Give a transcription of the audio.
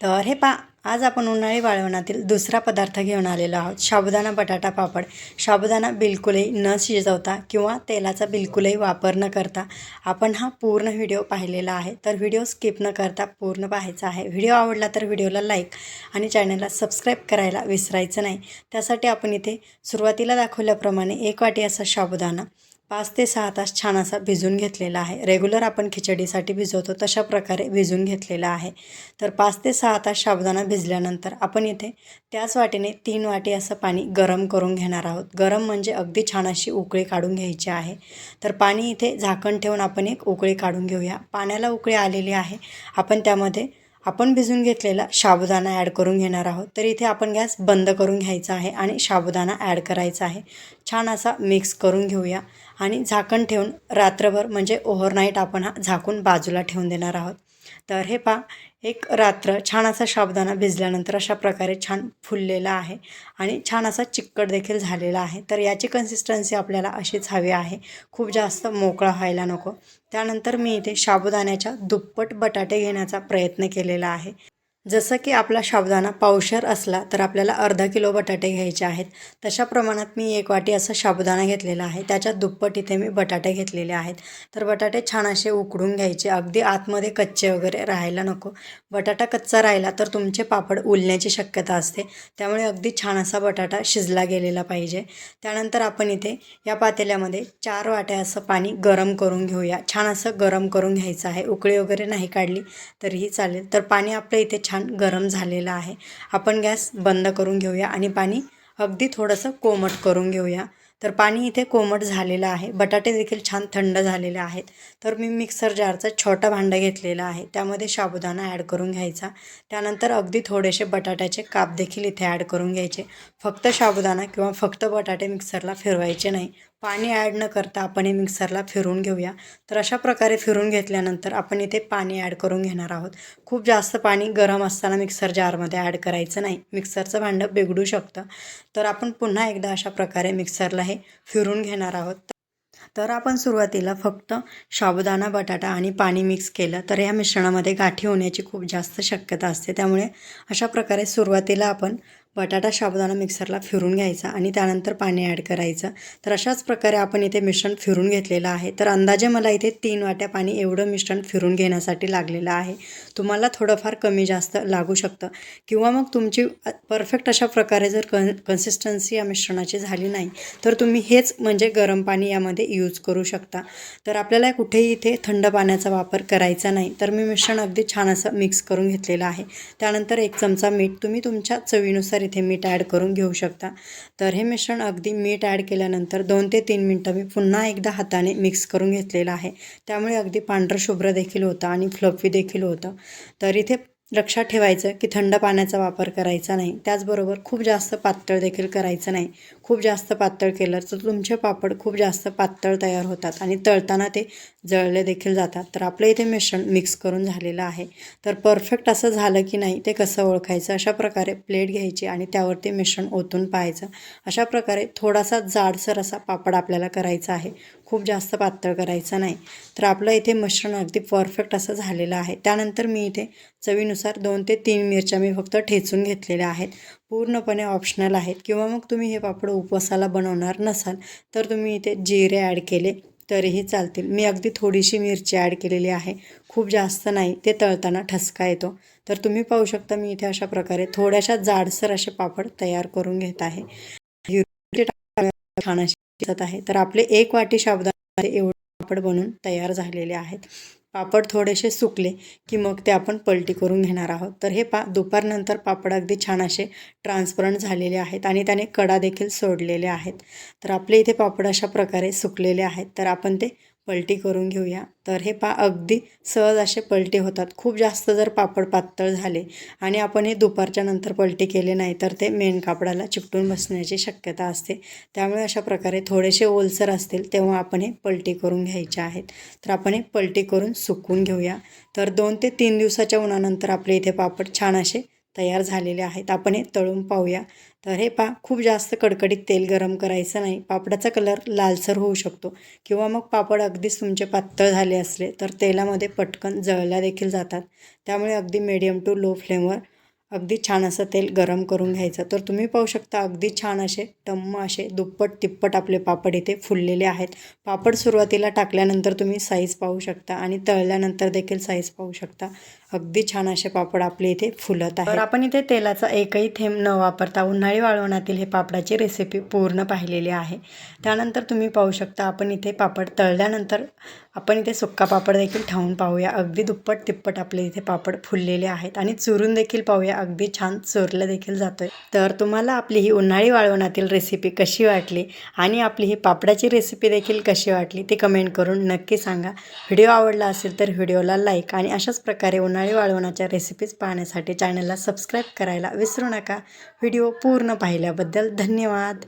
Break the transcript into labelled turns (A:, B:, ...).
A: तर हे पहा, आज आपण उन्हाळी वाळवणातील दुसरा पदार्थ घेऊन आलेलो आहोत, साबुदाणा बटाटा पापड. साबुदाणा बिलकुलही न शिजवता किंवा तेलाचा बिलकुलही वापर न करता आपण हा पूर्ण व्हिडिओ पाहिलेला आहे. तर व्हिडिओ स्किप न करता पूर्ण पाहायचा आहे. व्हिडिओ आवडला तर व्हिडिओला लाईक आणि चॅनलला सबस्क्राईब करायला विसरायचं नाही. त्यासाठी आपण इथे सुरुवातीला दाखवल्याप्रमाणे 1 वाटी असा साबुदाणा 5 ते 6 तास छान असा भिजून घेतलेला आहे. रेग्युलर आपण खिचडीसाठी भिजवतो तशा प्रकारे भिजून घेतलेला आहे. तर 5 ते 6 तास साबुदाणा भिजल्यानंतर आपण इथे त्याच वाटीने 3 वाटी असं पाणी गरम करून घेणार आहोत. गरम म्हणजे अगदी छान अशी उकळी काढून घ्यायची आहे. तर पाणी इथे झाकण ठेवून आपण एक उकळी काढून घेऊया. पाण्याला उकळी आलेली आहे. आपण त्यामध्ये आपण भिजून घेतलेला साबुदाणा ॲड करून घेणार आहोत. तर इथे आपण गॅस बंद करून घ्यायचा आहे आणि साबुदाणा ॲड करायचा आहे. छान असा मिक्स करून घेऊया आणि झाकण ठेवून रात्रभर म्हणजे ओव्हरनाईट आपण हा झाकून बाजूला ठेवून देणार आहोत. तर हे पहा, एक रात्र छान असा साबुदाणा भिजल्यानंतर अशा प्रकारे छान फुललेला आहे आणि छान असा चिकट देखील झालेला आहे. तर याची कन्सिस्टन्सी आपल्याला अशीच हवी आहे, खूप जास्त मोकळा व्हायला नको. त्यानंतर मी इथे साबुदाण्याच्या दुप्पट बटाटे घेण्याचा प्रयत्न केलेला आहे. जसं की आपला साबुदाणा पावशेर असला तर आपल्याला अर्धा किलो बटाटे घ्यायचे आहेत. तशा प्रमाणात मी 1 वाटी असा साबुदाणा घेतलेला आहे. त्याच्या दुप्पट इथे मी बटाटे घेतलेले आहेत. तर बटाटे छान असे उकडून घ्यायचे, अगदी आतमध्ये कच्चे वगैरे राहायला नको. बटाटा कच्चा राहिला तर तुमचे पापड उलण्याची शक्यता असते. त्यामुळे अगदी छान असा बटाटा शिजला गेलेला पाहिजे. त्यानंतर आपण इथे या पातेल्यामध्ये 4 वाट्या असं पाणी गरम करून घेऊया. छान असं गरम करून घ्यायचं आहे. उकळी वगैरे नाही काढली तरीही चालेल. तर पाणी आपलं इथे छान गरम झालेलं आहे. आपण गॅस बंद करून घेऊया आणि पाणी अगदी थोडंसं कोमट करून घेऊया. तर पाणी इथे कोमट झालेलं आहे. बटाटे देखील छान थंड झालेले आहेत. तर मी मिक्सर जारचा छोटा भांडं घेतलेला आहे. त्यामध्ये साबुदाणा ॲड करून घ्यायचा. त्यानंतर अगदी थोडेसे बटाट्याचे काप देखील इथे ॲड करून घ्यायचे. फक्त साबुदाणा किंवा फक्त बटाटे मिक्सरला फिरवायचे नाही. पाणी ॲड न करता आपण हे मिक्सरला फिरवून घेऊया. तर अशा प्रकारे फिरवून घेतल्यानंतर आपण इथे पाणी ॲड करून घेणार आहोत. खूप जास्त पाणी गरम असताना मिक्सर जारमध्ये ॲड करायचं नाही, मिक्सरचं भांडं बिघडू शकतं. तर आपण पुन्हा एकदा अशा प्रकारे मिक्सरला हे फिरवून घेणार आहोत. तर आपण सुरुवातीला फक्त साबुदाणा, बटाटा आणि पाणी मिक्स केलं तर या मिश्रणामध्ये गाठी होण्याची खूप जास्त शक्यता असते. त्यामुळे अशा प्रकारे सुरुवातीला आपण बटाटा, साबुदाणा मिक्सरला फिरून घ्यायचा आणि त्यानंतर पाणी ॲड करायचं. तर अशाच प्रकारे आपण इथे मिश्रण फिरून घेतलेलं आहे. तर अंदाजे मला इथे 3 वाट्या पाणी एवढं मिश्रण फिरून घेण्यासाठी लागलेलं आहे. तुम्हाला थोडंफार कमी जास्त लागू शकतं किंवा मग तुमची परफेक्ट अशा प्रकारे जर कन्सिस्टन्सी या मिश्रणाची झाली नाही तर तुम्ही हेच म्हणजे गरम पाणी यामध्ये यूज करू शकता. तर आपल्याला कुठेही इथे थंड पाण्याचा वापर करायचा नाही. तर मी मिश्रण अगदी छान असं मिक्स करून घेतलेलं आहे. त्यानंतर 1 चमचा मीठ, तुम्ही तुमच्या चवीनुसार इथे मीठ ॲड करून घेऊ शकता. तर हे मिश्रण अगदी मीठ ॲड केल्यानंतर 2 ते 3 मिनटं मी पुन्हा एकदा हाताने मिक्स करून घेतलेलं आहे. त्यामुळे अगदी पांढरं शुभ्र देखील होतं आणि फ्लफी देखील होतं. तर इथे लक्षात ठेवायचं की थंड पाण्याचा वापर करायचा नाही. त्याचबरोबर खूप जास्त पातळ देखील करायचं नाही. खूप जास्त पातळ केलं तर तुमचे पापड खूप जास्त पातळ तयार होतात आणि तळताना ते जळले देखील जातात. तर आपलं इथे मिश्रण मिक्स करून झालेलं आहे. तर परफेक्ट असं झालं की नाही ते कसं ओळखायचं, अशा प्रकारे प्लेट घ्यायची आणि त्यावरती मिश्रण ओतून पाहायचं. अशा प्रकारे थोडासा जाडसर असा पापड आपल्याला करायचा आहे, खूप जास्त पातळ करायचं नाही. तर आपलं इथे मिश्रण अगदी परफेक्ट असं झालेलं आहे. त्यानंतर मी इथे चवीनुसार 2 ते 3 मिरच्या मी फक्त ठेचून घेतलेल्या आहेत. पूर्णपणे ऑप्शनल आहेत किंवा मग तुम्ही हे पापड उपवासाला बनवणार नसाल तर तुम्ही इथे जिरे ॲड केले तरीही चालतील. मी अगदी थोडीशी मिरची ॲड केलेली आहे, खूप जास्त नाही, ते तळताना ठसका येतो. तर तुम्ही पाहू शकता मी इथे अशा प्रकारे थोड्याशा जाडसर असे पापड तयार करून घेत आहे. छान असे दिसत आहे. तर आपले 1 वाटी साबुदाणा एवढे पापड बनून तयार झालेले आहेत. पापड थोडेसे सुकले की मग ते आपण पलटी करून घेणार आहोत. तर हे दुपारनंतर पापड अगदी छान असे ट्रान्सपरंट झालेले आहेत आणि त्याने कडा देखील सोडलेले आहेत. तर आपले इथे पापड अशा प्रकारे सुकलेले आहेत. तर आपण ते पलटी करून घेऊया. तर हे अगदी सहज असे पलटी होतात. खूप जास्त जर पापड पातळ झाले आणि आपण हे दुपारच्या नंतर पलटी केले नाही तर ते मेन कापडाला चिकटून बसण्याची शक्यता असते. त्यामुळे अशा प्रकारे थोडेसे ओलसर असतील तेव्हा आपण हे पलटी करून घ्यायचे आहेत. तर आपण हे पलटी करून सुकवून घेऊया. तर 2 ते 3 दिवसाच्या उन्हानंतर आपले इथे पापड छान असे तयार झालेले आहेत. आपण हे तळून पाहूया. तर हे खूप जास्त कडकडीत तेल गरम करायचं नाही. पापडाचा कलर लालसर होऊ शकतो किंवा मग पापड अगदीच तुमचे पातळ झाले असले तर तेलामध्ये पटकन जळल्या देखील जातात. त्यामुळे अगदी मीडियम टू लो फ्लेमवर अगदी छान असं तेल गरम करून घ्यायचं. तर तुम्ही पाहू शकता अगदी छान असे टम्म असे दुप्पट तिप्पट आपले पापड इथे फुललेले आहेत. पापड सुरुवातीला टाकल्यानंतर तुम्ही साईज पाहू शकता आणि तळल्यानंतर देखील साईज पाहू शकता. अगदी छान असे पापड आपले इथे फुलत आहेत. तर आपण इथे तेलाचा एकही थेंब न वापरता उन्हाळी वाळवणातील हे पापडाची रेसिपी पूर्ण पाहिलेली आहे. त्यानंतर तुम्ही पाहू शकता आपण इथे पापड तळल्यानंतर आपण इथे सुक्का पापड देखील ठेवून पाहूया. अगदी दुप्पट तिप्पट आपले इथे पापड फुललेले आहेत आणि चुरून देखील पाहूया. अगदी छान चुरलं देखील जातोय. तर तुम्हाला आपली ही उन्हाळी वाळवणातील रेसिपी कशी वाटली आणि आपली ही पापडाची रेसिपी देखील कशी वाटली ते कमेंट करून नक्की सांगा. व्हिडिओ आवडला असेल तर व्हिडिओला लाईक आणि अशाच प्रकारे उन्हाळी वाळवणाच्या रेसिपीज पाहण्यासाठी चॅनलला सबस्क्राईब करायला विसरू नका. व्हिडिओ पूर्ण पाहिल्याबद्दल धन्यवाद.